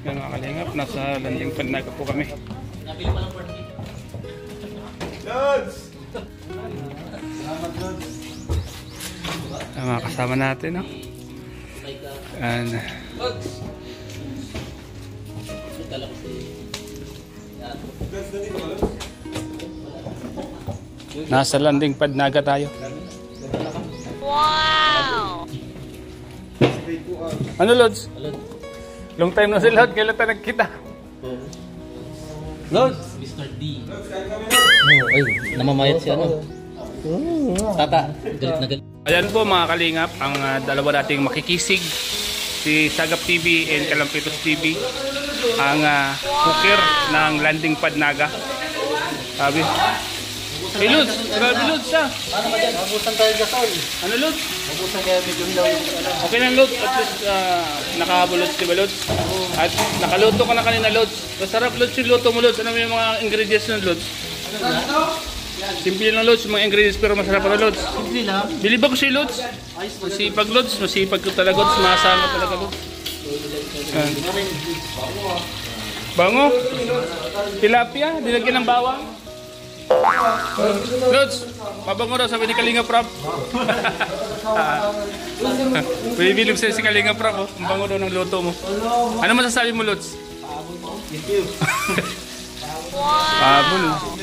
Yan mga kalingap, nasa landing pad na po kami. Nabili pa lang party. Lods! Salamat, Lods. Ang mga kasama natin, no? And Lods! Ito lang si... Lods, nandito ka, Lods? nasa landing pad naga tayo. Wow! Ano, Lods? Long time na si Lod, kailan tayo nagkita? Lods! Mr. D. Ay, namamayat siya, no? Tata, galit na galit. Ayan po mga kalingap, ang dalawa nating makikisig, si Sagap TV and Kalampitos TV, ang cooker ng landing pad naga. Sabi, hey Lods, grabe Lods siya. Paano ba dyan? Mabusan tayo gasol. Ano Lods? Mabusan kaya medyo daw yung ano. Okay lang Lods, at least nakahabol Lods, diba Lods? At nakaluto ka na kanina Lods. Masarap Lods yung luto mo Lods. Ano yung mga ingredients ng Lods? Simple lang Lods, yung mga ingredients pero masarap na Lods. Simple lang. Bilib ako si Lods. Masipag Lods, masipag ko talaga Lods. Masama talaga Lods. Bango. Tilapia, dinagyan ng bawang. Lods, mabango daw sabi ni Kalinga Prab. Bilib sa'yo si Kalinga Prab. Ang bango daw ng luto mo. Ano masasabi mo Lods? Pabol.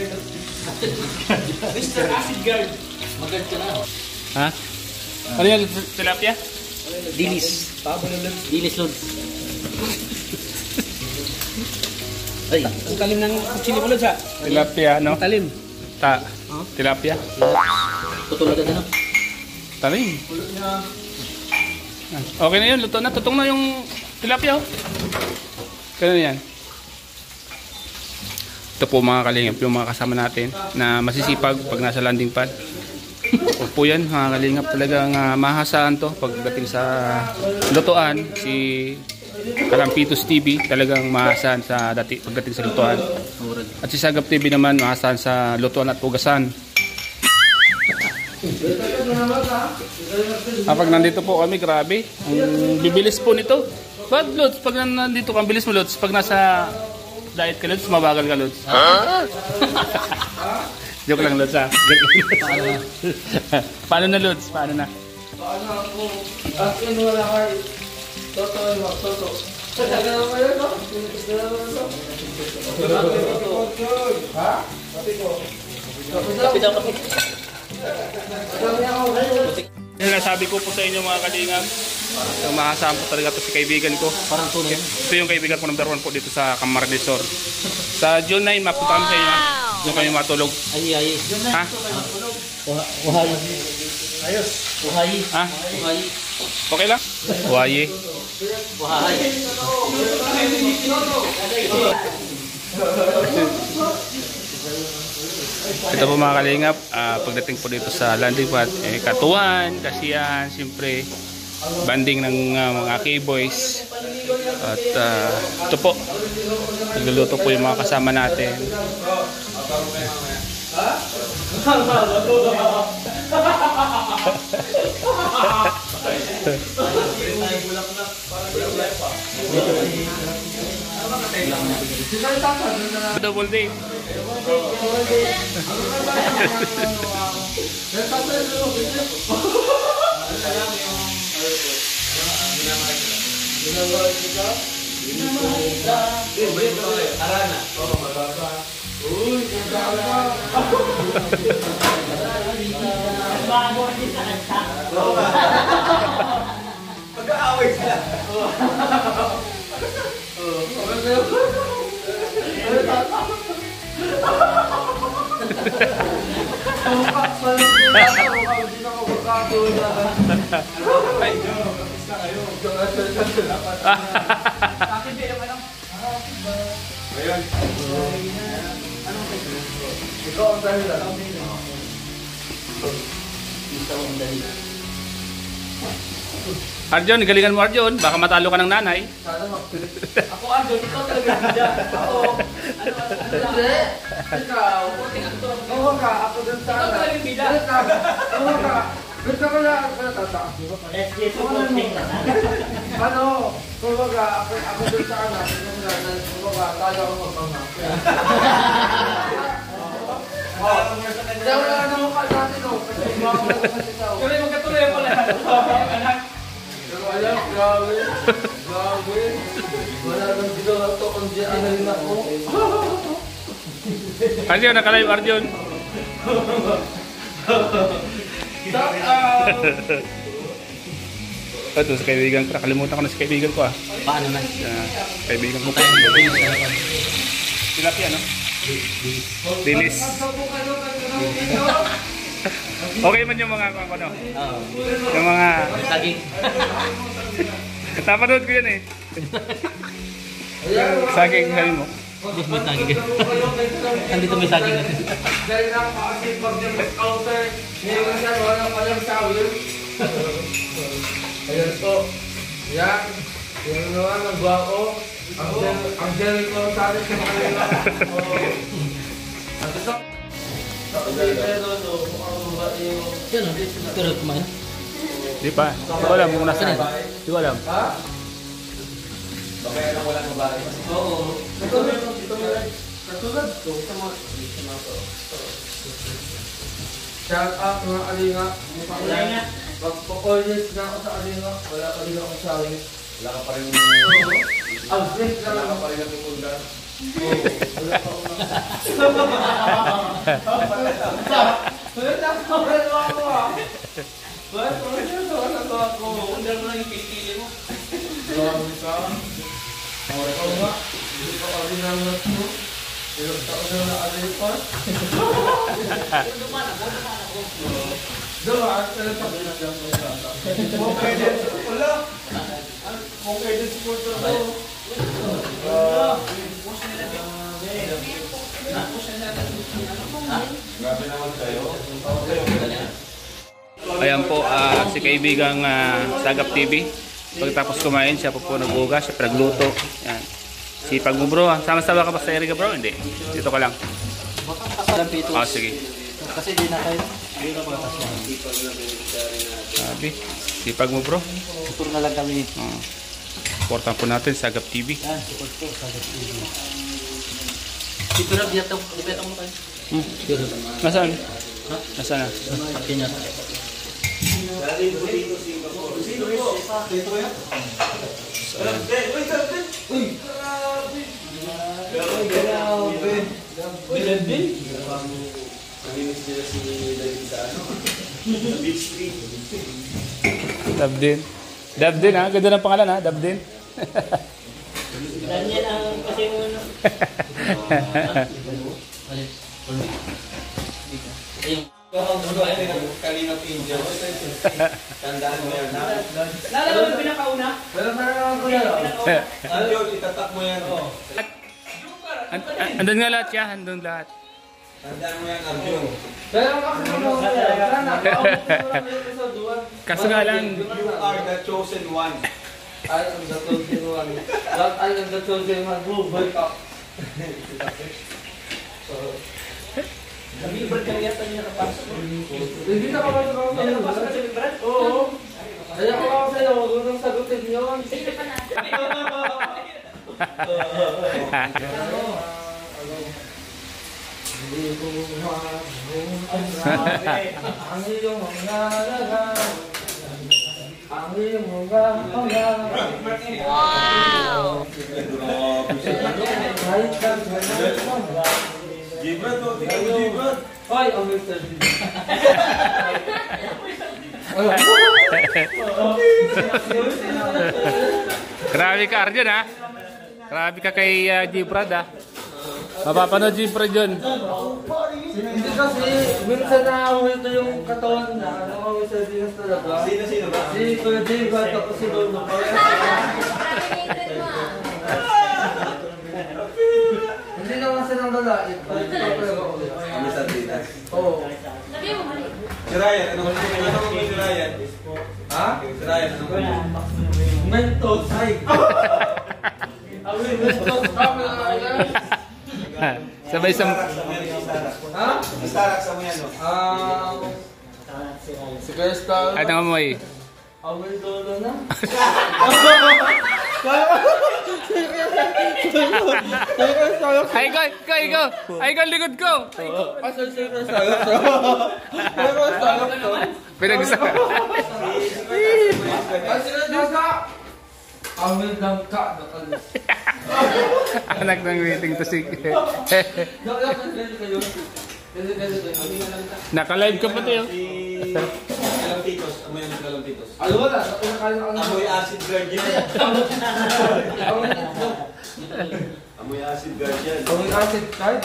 Mr. Acid Guard. Magad ka na. Ha? Ano yan? Tilapia? Dilis. Dilis Lods. Ay, ang talim ng kutsili mo Lods ha. Tilapia, no? Talim. Tilapia? Tutulad na. Talim. Okay na yun, luto na. Tutong na yung tilapia. Ganun yan. Ito po mga kalingap, yung mga kasama natin na masisipag pag nasa landing pad. Opo yan mga kalingap, talagang mahasahan to pagdating sa lutoan. Si Kalampitos TV talagang mahasahan sa pagdating sa lutoan. At si Sagap TV naman mahasahan sa lutoan at pugasan. Pag nandito po kami, grabe, ang bibilis po nito. Pag Lods, pag nandito ka, ang bilis mo Lods. Pag nasa diet ka Lods, mabagal ka Lods. Joke lang Lods ha. Paano na Lods? Paano na? Paano ako? Akin wala kayo. Toto, Toto. Talaga naman yun, no? Ha? Pati ko. Kapit daw kapit. Yung nasabi ko po sa inyo mga kalingap, mahasahan po talaga ito si kaibigan ko. Parang tuloy. Ito yung kaibigan ko number 1 po dito sa Camarnesor. Sa June 9, mapunta kami sa inyo. Doon kami matulog. Ay. Ha? Uhay. Ayos. Uhay. Ha? Uhay. Okay lang? Waye. Uhay. Ito po mga kalingap, pagdating po dito sa landing pad, katuwan, kasiyahan, siyempre, banding ng mga K-boys. At ito po, nagluluto po yung mga kasama natin. Double day. Arana. Oo, mababa. Uy, kaya pag-aaway sila. Ikaw ang dahilan. Arjon, galingan mo Arjon, baka matalo ka ng nanay. Ako Arjon, ikaw talaga dyan. Ako, Hindi. Ikaw. Oo ka, ako dun sa... ikaw talaga yung bida. Oo ka. Gusto ko na tata. Ano, kumbaga, ako dun sa anak, kumbaga, tayo ako magpama. Kaya wala na mukha natin, no? Kasi magkatuloy pala. Alam, grabe. Grabe. Wala nang ginawa to, kundi ano yun ako. Arjun, nakalive Arjun. Ito sa kaibigan ko. Nakalimutan ko na sa kaibigan ko ah. Paano na? Kaibigan ko pa. Tilapia, no? Dilis. Okay man yung mga ano? Oo. Yung mga... Saging. Napanood ko yan eh. Saging, sabi mo. Hindi may saging. Andito may saging natin. Dahil na kasi pag nag-counter, ngayon siya, walang palang sawil. Ayan po. Yan. Yan naman, ang guwako. Ang gel ko sa atin sa mga nila. At ito. Pero no, mukhang babae yung... Yan o. Pero kumain. Di pa. Di ko alam kung nasaan. Di ko alam. Ha? Bakaya lang walang babae. Oo. Katulad to. Shout out mga Alinga. Alinga. Pag-college na ako sa Alinga, wala pa rin akong sawing. Wala ka pa rin wala ka pa rin natutunda. Oo. Wala pa akong wala pa rin ako ah. Wala pa ako. Under mo lang yung pipili mo. Grabe ka. Oo nga. Hindi ka Alinga mo. Ilang taon na na-alipas. Diba? Ilang taon na na-alipas. Wala. Kung kayo din supporter ko. Grabe naman kayo. Ayan po, si kaibigang Sagap TV. Pagkatapos kumain, siya po nag-uga, siya nagluto. Yan. Sipag mo bro, sama-sama ka ba sa Erika bro? Hindi, dito ka lang. Sige. Kasi di na kayo. Sabi, sipag mo bro. Tutur na lang kami. Supportan po natin, Sagap TV. Yan, support ko. Sagap TV. Dito na, dito mo kayo. Nasaan? Ha? Nasaan na? Pati niya. Dabdin. Dabdin ha? Ganda ng pangalan ha? Dabdin. Daniel ang kasi muna. Kalina Pinjo. Tandaan mo yan. Lalo mo pinakauna? Pero parang ako yan. Ano, itatak mo yan. Andun nga lahat siya, andun lahat. Tandaan mo yan, Arjun. Pero kasi mo Kaso nga lang, you are the chosen one. I am the chosen one. But I am the chosen one who wake up. Nag-ibad ka yata niya nakapasok. Hindi na kapasok ako sa'yo. Nakapasok ka sa librat? Oo. Kaya ko ako sa'yo, huwag nang sagutin yun. Sino pa natin? Hindi ko ang iyong mga lagang, ang iyong mga pangalan. Wow! Kahit lang sa mga Gibran to, tingnan mo Gibran. Hoy, ang Mr. D. grabe ka Arjun ha? Grabe ka kay Gibrad ha? Mapapanood Gibrad yun. Hindi kasi, minsan nakawin ito yung katawan na nakawin sa dinas talaga. Sino ba? Si Kuya J. Bato ko si Lolo. Hindi naman silang lalait. Kami sa Dinas. Oo. Sabi mo mali. Si Ryan, ano mo si Ryan? Ha? Si Ryan, ano mo? Mentos. Ay. Awin, mentos. Kami na lang. Sabay sa... Ha? Starak sa mo yan, no? Si Kuya Star. Ay, tanga mo eh. Awal dolo na. Ay, ikaw! Ay, ikaw, likod ko! Asan si Kuya Star? Kuya Star to. Pinag-isa. Asan na ka? Awal lang ka. Anak ng waiting to see. Naka-live ka pa tayo. Galamtitos. Amoy ang galamtitos. Wala. Pinakain ako. Amoy acid guard yan. Amoy acid guard yan. Ang acid card.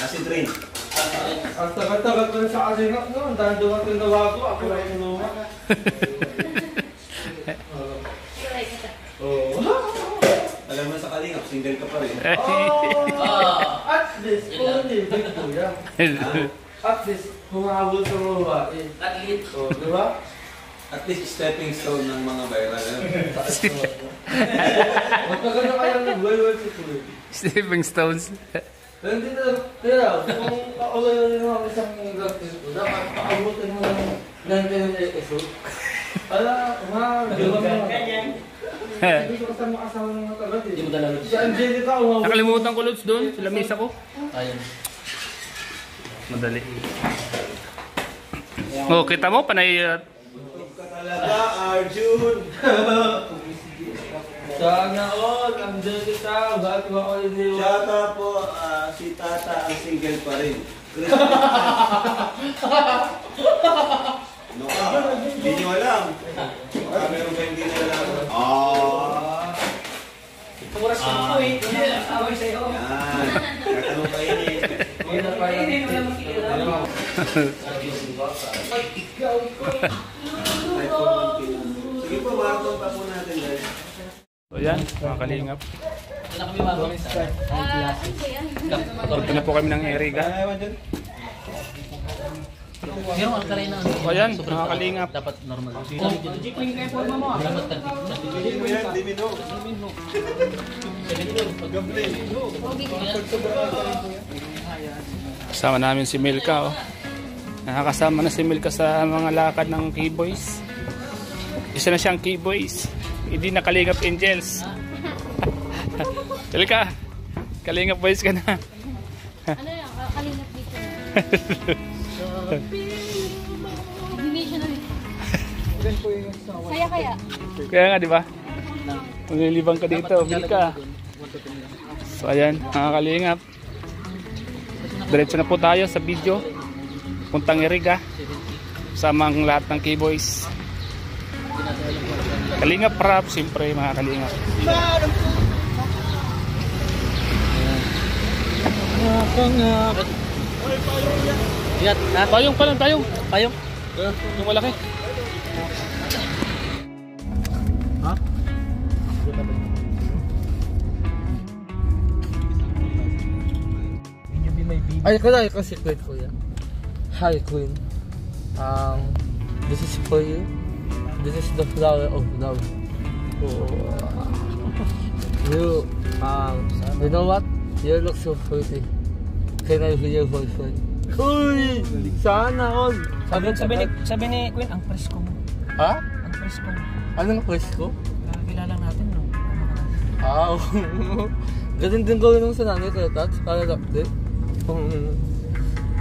Acid rain. Ang tagal-tagal ko sa alingat no. Ang dahil dumating na bago. Ako lang inuha. Alam mo sa kalingap, single ka pa rin. At least, big kuya. At least, humabol sa mga babae. At least. Di ba? At least stepping stone ng mga viral. Magtagal na kaya ng well si kuya. Stepping Stones. Pero hindi na, kaya, kung kaulay rin ako isang gagawin ko, dapat paabutin mo ng 99 episode. Ala, di ba mo? Hindi ko kasama asawa ng mga tagal Hindi mo dala Lods. Si Angelica, umabot. Nakalimutan ko, Lods, doon. Sa lamisa ko. Ayun. Madali. Oh, kita mo, panay... Ka talaga, Arjun! Sana all, Angelica, bakit mo ako iniwan? Shout out po, si Tata ang single pa rin. No, hindi nyo alam. Meron ba hindi nyo alam? Oras ko po eh. Away sa'yo. Yan. Katanong kayo ni. Sige po, marathon pa po natin guys. So yan, mga kalingap. Ito na kami mabang. Punta na po kami ng Eriga. Merong alkalay na. So yan, mga kalingap. Dapat normal. Jeepling kayo forma mo. Dapat Hindi mo yan, dimino. Kasama namin si Milka. Oh. Nakakasama na si Milka sa mga lakad ng K-Boys. Isa na siyang K-Boys. Hindi na Kalingap Angels. Milka, Kalingap Boys ka na. Ano yan? Kalingap dito. Hindi siya na. Kaya. Kaya nga, di ba? Maglilibang ka dito, Milka. So ayan, mga Kalingap. Diretso na po tayo sa video. Puntang Eriga. Sama ang lahat ng K-Boys. Kalingap Rap, siyempre mga Kalingap. Ingat. Ha? Payong pa lang, payong. Payong. Yung malaki. Ha? Ay, kaya ko secret kuya. Hi, Queen. This is for you. This is the flower of love. You know what? You look so pretty. Can I hear your boyfriend? Uy! Sana all! Sabi ni Queen, ang presko mo. Ha? Ang presko mo. Anong presko? Kilala natin, no? Ganun din gawin nung sa nanay ko, Tats. Para update. Kung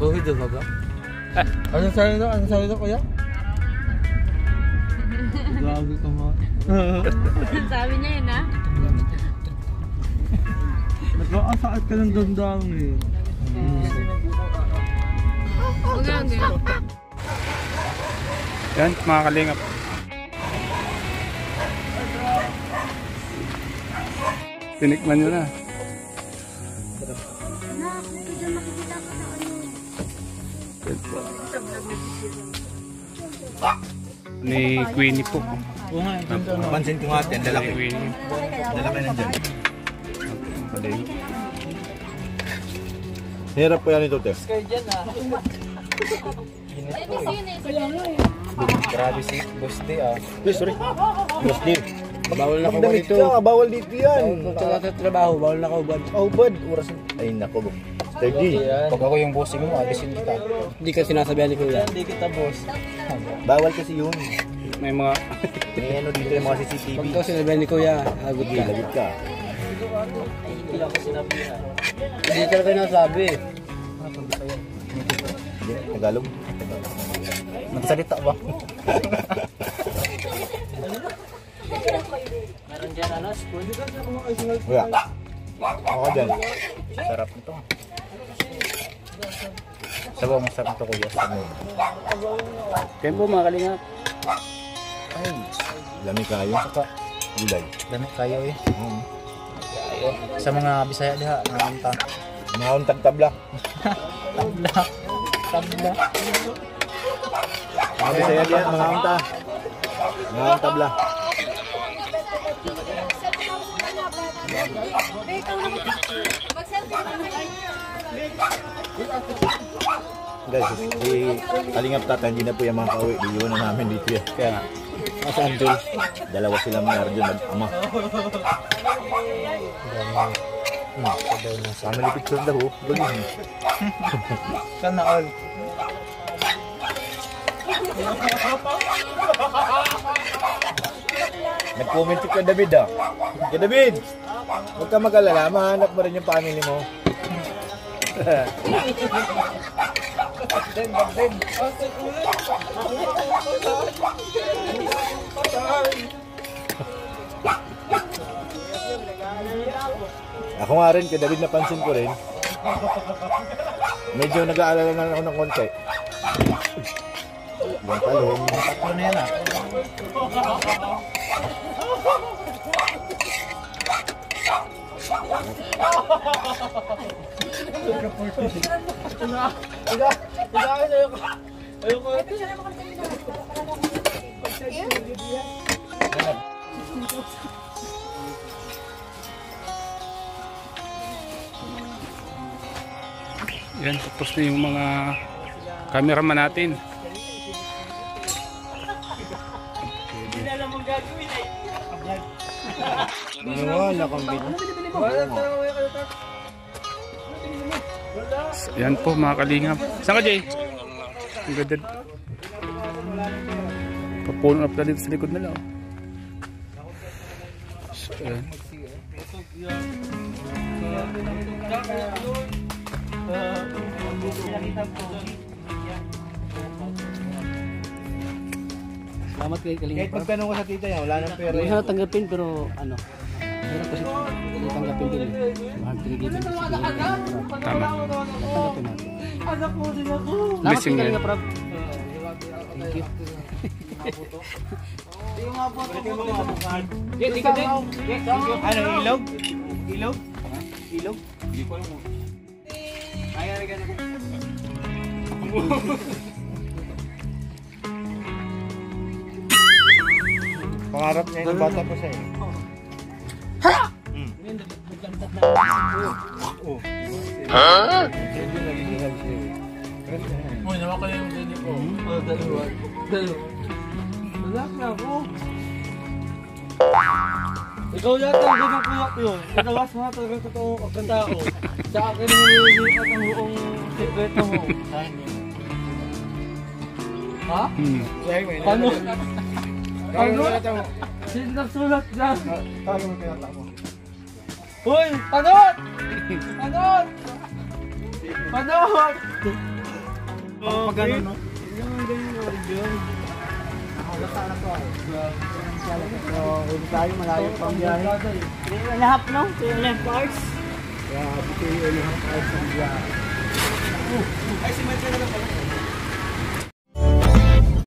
hindi ba ba? Anong sabi na? Anong sabi na, kuya? Grabe ka mo. Sabi niya yun, ha? Nagkakasakit ka ng damdamin eh. Huwag lang din. Yan, mga Kalingap. Tinikman nyo na. Ni Queenie po. Oo nga. Pansin ko nga, ang lalaki. Queenie. Lalaki nandiyan. Kalingap. Hirap po yan ito, Te. Ay, miss yun eh. Grabe si Boss D Sorry. Boss D. Bawal na ko dito. Bawal dito yan. Kung sa trabaho, bawal na ka ubad. Ubad. Oras. Ay, nako. Pag ako yung bossing mo, alisin kita. Hindi ka sinasabihan ni Kuya. Hindi kita boss. Bawal kasi yun. May mga... May ano dito yung mga CCTV. Pag ikaw sinabihan ni Kuya, lagot ka. Lagot ka. Hindi ako sinabihan. Hindi ka rin nasabi. Tagalog. Magsalita ba? Meron dyan ano, spoon? Wala. Ako dyan. Sarap nito. Sabaw mo sarap nito kuya. Kaya po mga kalingap. Ay, lamig kayo. Saka gulay. Lamig kayo eh. Kayo. Sa mga Bisaya diha, mga unta. Mga untag tabla. Tabla. Tabla. Mga Bisaya diha, mga unta. Mga tabla. Guys, si Kalingap Tata, hindi na po yung mga kauwi. Iiwan na namin dito yan. Kaya nga. Mas Arjun. Dalawa silang ni Arjun mag-ama. Family picture daw. Gulin. Sana all. Nag-comment si Kuya David ah. Kuya David! Huwag ka mag-alala, mahanap mo rin yung family mo. Ako nga rin, Kuya David, napansin ko rin. Medyo nag-aalala na ako ng konti. Yung talong. Tatlo na yan ah. Yan, tapos na yung mga cameraman natin. Wala kang bino. Yan po mga kalingap. Saan ka, Jay? Ang ganda. Papuno up na dito sa likod nila. So, yan. Salamat kay Kalingap. Kahit magtanong ko sa tita niya, wala nang pera. Hindi siya natanggapin pero ano. Pero kasi natanggapin din eh. Mahal pinigilin din sa Tama. natanggapin natin. Salamat Blessing kay yan. Kalingap, Rob. Thank you. Ano, ilog? Ilog? Ilog? Pangarap niya yung bata pa siya eh. Uy, naman kayo yung dini ko. Dalawa. Wala na ako. Ikaw yata ang ginagawa ko yun. Nagawas mo na talaga totoo ang tao. Sa akin ang nililipat ang buong sekreto mo. Ha? Paano? Paano? Sino nagsulat dyan? Uy! Panot! Panot! Panot! Pag ganun, no? Hindi tayo malayo pang biyahe. Lahap no? 2.5 hours. Kaya dito yung half hours ng biyahe. Ay, si Michael